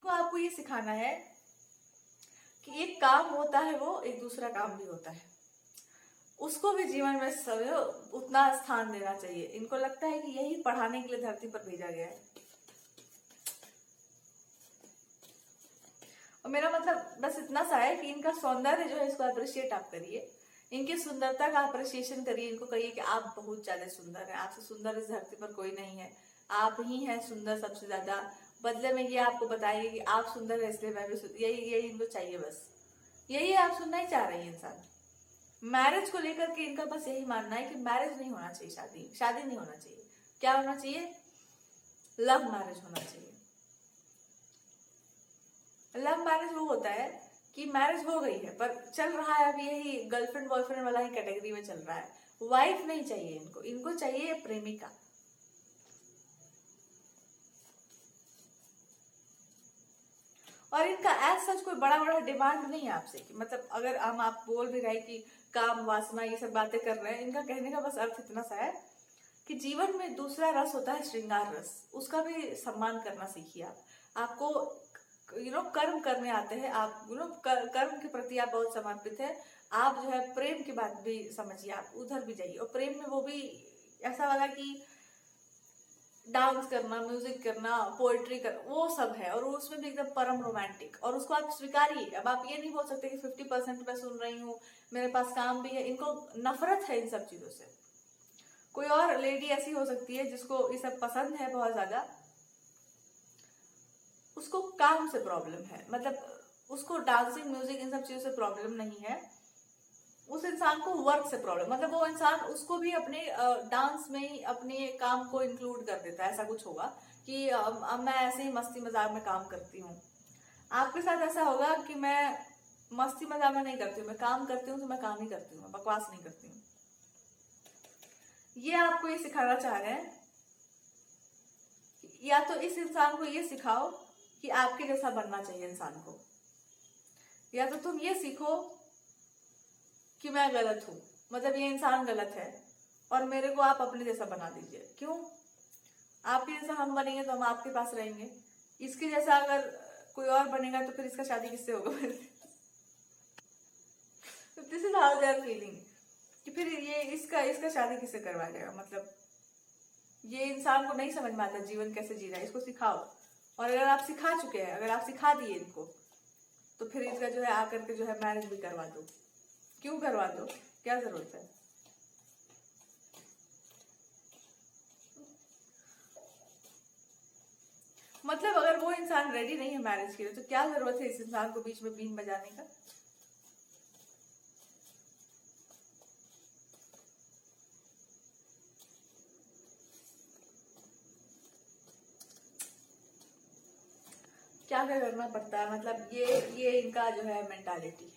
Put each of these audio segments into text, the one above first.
तो आपको ये सिखाना है कि एक काम होता है वो एक दूसरा काम भी होता है, उसको भी जीवन में समय उतना स्थान देना चाहिए। इनको लगता है कि यही पढ़ाने के लिए धरती पर भेजा गया है। और मेरा मतलब बस इतना सा है कि इनका सौंदर्य जो है इसको अप्रिशिएट आप करिए, इनकी सुंदरता का अप्रिशिएशन करिए। इनको कहिए कि आप बहुत ज्यादा सुंदर हैं, आपसे सुंदर इस धरती पर कोई नहीं है, आप ही हैं सुंदर सबसे ज्यादा। बदले में ये आपको बताइए कि आप सुंदर है इसलिए मैं भी सुंदर। यही इनको चाहिए, बस यही आप सुनना ही चाह रही है इंसान। मैरिज को लेकर के इनका बस यही मानना है कि मैरिज नहीं होना चाहिए, शादी नहीं होना चाहिए। क्या होना चाहिए? लव मैरिज होना चाहिए। लव मैरिज वो होता है कि मैरिज हो गई है पर चल रहा है अभी यही गर्लफ्रेंड बॉयफ्रेंड वाला ही कैटेगरी में चल रहा है। वाइफ नहीं चाहिए इनको, इनको चाहिए प्रेमिका। और इनका एज सच कोई बड़ा बड़ा डिमांड नहीं है आपसे कि मतलब अगर हम आप बोल भी रहे कि काम वासना ये सब बातें कर रहे हैं, इनका कहने का बस अर्थ इतना सा है कि जीवन में दूसरा रस होता है श्रृंगार रस, उसका भी सम्मान करना सीखिए आप। आपको कर्म करने आते हैं आप, कर्म के प्रति आप बहुत समर्पित है। आप जो है प्रेम की बात भी समझिए, आप उधर भी जाइए। और प्रेम में वो भी ऐसा वाला कि डांस करना, म्यूजिक करना, पोएट्री करना, वो सब है। और उसमें भी एकदम परम रोमांटिक, और उसको आप स्वीकारिए। अब आप ये नहीं बोल सकते कि 50% मैं सुन रही हूँ, मेरे पास काम भी है। इनको नफरत है इन सब चीजों से। कोई और लेडी ऐसी हो सकती है जिसको ये सब पसंद है बहुत ज्यादा, उसको काम से प्रॉब्लम है, मतलब उसको डांसिंग म्यूजिक इन सब चीजों से प्रॉब्लम नहीं है। उस इंसान को वर्क से प्रॉब्लम, मतलब वो इंसान उसको भी अपने डांस में ही अपने काम को इंक्लूड कर देता है। ऐसा कुछ होगा कि मैं ऐसे ही मस्ती मजाक में काम करती हूँ। आपके साथ ऐसा होगा कि मैं मस्ती मजाक में नहीं करती हूँ, मैं काम करती हूँ तो मैं काम ही करती हूँ, बकवास नहीं करती हूँ। ये आपको ये सिखाना चाह रहे हैं। या तो इस इंसान को ये सिखाओ कि आपके जैसा बनना चाहिए इंसान को, या तो तुम ये सीखो कि मैं गलत हूं, मतलब ये इंसान गलत है और मेरे को आप अपने जैसा बना दीजिए। क्यों? आपके जैसा हम बनेंगे तो हम आपके पास रहेंगे, इसके जैसा अगर कोई और बनेगा तो फिर इसका शादी किससे होगा? This is how they are feeling कि फिर ये इसका शादी किससे करवा देगा। मतलब ये इंसान को नहीं समझ में आता जीवन कैसे जीना है, इसको सिखाओ। और अगर आप सिखा चुके हैं, अगर आप सिखा दिए इनको, तो फिर इसका जो है आकर के जो है मैरिज भी करवा दो। क्यों करवा दो, क्या जरूरत है? मतलब अगर वो इंसान रेडी नहीं है मैरिज के लिए तो क्या जरूरत है इस इंसान को बीच में बीन बजाने का? क्या क्या करना पड़ता है, मतलब ये इनका जो है मेंटालिटी है।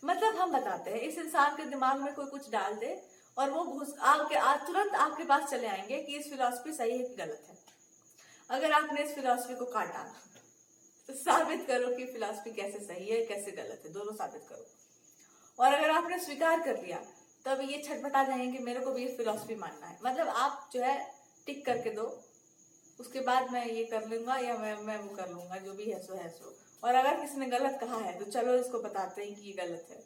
मतलब हम बताते हैं, इस इंसान के दिमाग में कोई कुछ डाल दे और वो घुस तुरंत आपके पास चले आएंगे कि इस फिलॉसफी सही है कि गलत है। अगर आपने इस फिलॉसफी को काटा तो साबित करो कि फिलॉसफी कैसे सही है कैसे गलत है, दोनों साबित करो। और अगर आपने स्वीकार कर लिया तब ये छटपटा जाएंगे कि मेरे को भी ये फिलॉसफी मानना है। मतलब आप जो है टिक करके दो, उसके बाद मैं ये कर लूंगा या मैं वो कर लूंगा, जो भी है सो है सो। और अगर किसी ने गलत कहा है तो चलो इसको बताते हैं कि ये गलत है।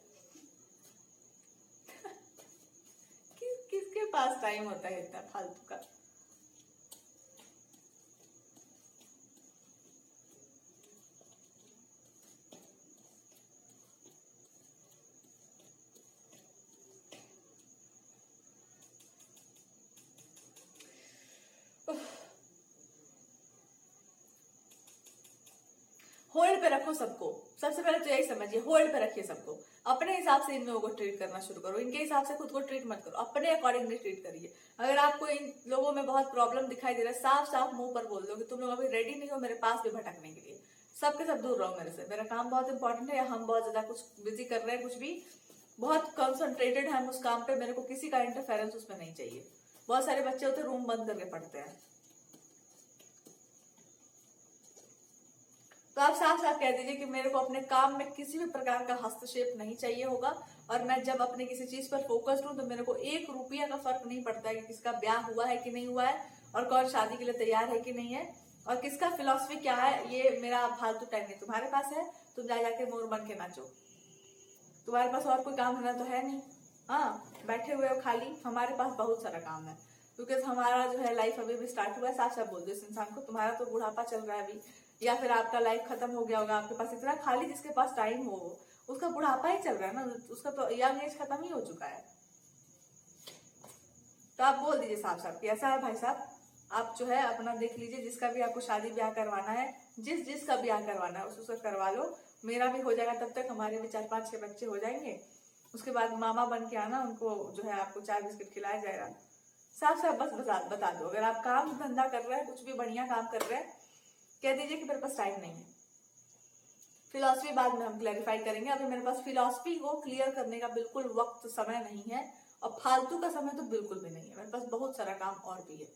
किसके पास टाइम होता है इतना फालतू का? होल्ड पे रखो सबको। सबसे पहले तो यही समझिए, होल्ड पे रखिए सबको। अपने हिसाब से इन लोगों को ट्रीट करना शुरू करो, इनके हिसाब से खुद को ट्रीट मत करो, अपने अकॉर्डिंगली ट्रीट करिए। अगर आपको इन लोगों में बहुत प्रॉब्लम दिखाई दे रहा है, साफ साफ मुंह पर बोल दो कि तुम लोग अभी रेडी नहीं हो मेरे पास भी भटकने के लिए। सबके सब दूर रहो मेरे से, मेरा काम बहुत इंपॉर्टेंट है या हम बहुत ज्यादा कुछ बिजी कर रहे हैं, कुछ भी बहुत कंसंट्रेटेड है हम उस काम पे, मेरे को किसी का इंटरफेरेंस उसमें नहीं चाहिए। बहुत सारे बच्चे होते रूम बंद करके पढ़ते हैं। तो आप साफ साफ कह दीजिए कि मेरे को अपने काम में किसी भी प्रकार का हस्तक्षेप नहीं चाहिए होगा, और मैं जब अपने किसी चीज पर फोकस्ड हूँ तो मेरे को 1 रुपया का फर्क नहीं पड़ता है कि किसका ब्याह हुआ है कि नहीं हुआ है, और कौन शादी के लिए तैयार है कि नहीं है, और किसका फिलॉसफी क्या है, ये मेरा फालतू टाइम नहीं। तुम्हारे पास है, तुम जा जाके मोर बन के नाचो, तुम्हारे पास और कोई काम धंधा तो है नहीं। हाँ, बैठे हुए हो खाली, हमारे पास बहुत सारा काम है, क्योंकि हमारा जो है लाइफ अभी भी स्टार्ट हुआ है। साफ साफ बोल दो इस इंसान को, तुम्हारा तो बुढ़ापा चल रहा है अभी, या फिर आपका लाइफ खत्म हो गया होगा, आपके पास इतना खाली, जिसके पास टाइम हो उसका बुढ़ापा ही चल रहा है ना, उसका तो यंग एज खत्म ही हो चुका है। तो आप बोल दीजिए साफ साफ कि ऐसा है भाई साहब, आप जो है अपना देख लीजिए, जिसका भी आपको शादी ब्याह करवाना है, जिसका ब्याह करवाना है उसको करवा लो, मेरा भी हो जाएगा, तब तक हमारे भी 4-5-6 बच्चे हो जाएंगे, उसके बाद मामा बन के आना, उनको जो है आपको 4 बिस्किट खिलाया जाएगा। साफ साफ बस बता दो, अगर आप काम धंधा कर रहे हैं, कुछ भी बढ़िया काम कर रहे हैं, कह दीजिए कि मेरे पास टाइम नहीं है। फिलॉसफी बाद में हम क्लैरिफाई करेंगे, अभी मेरे पास फिलॉसफी को क्लियर करने का बिल्कुल वक्त समय नहीं है, और फालतू का समय तो बिल्कुल भी नहीं है, मेरे पास बहुत सारा काम और भी है।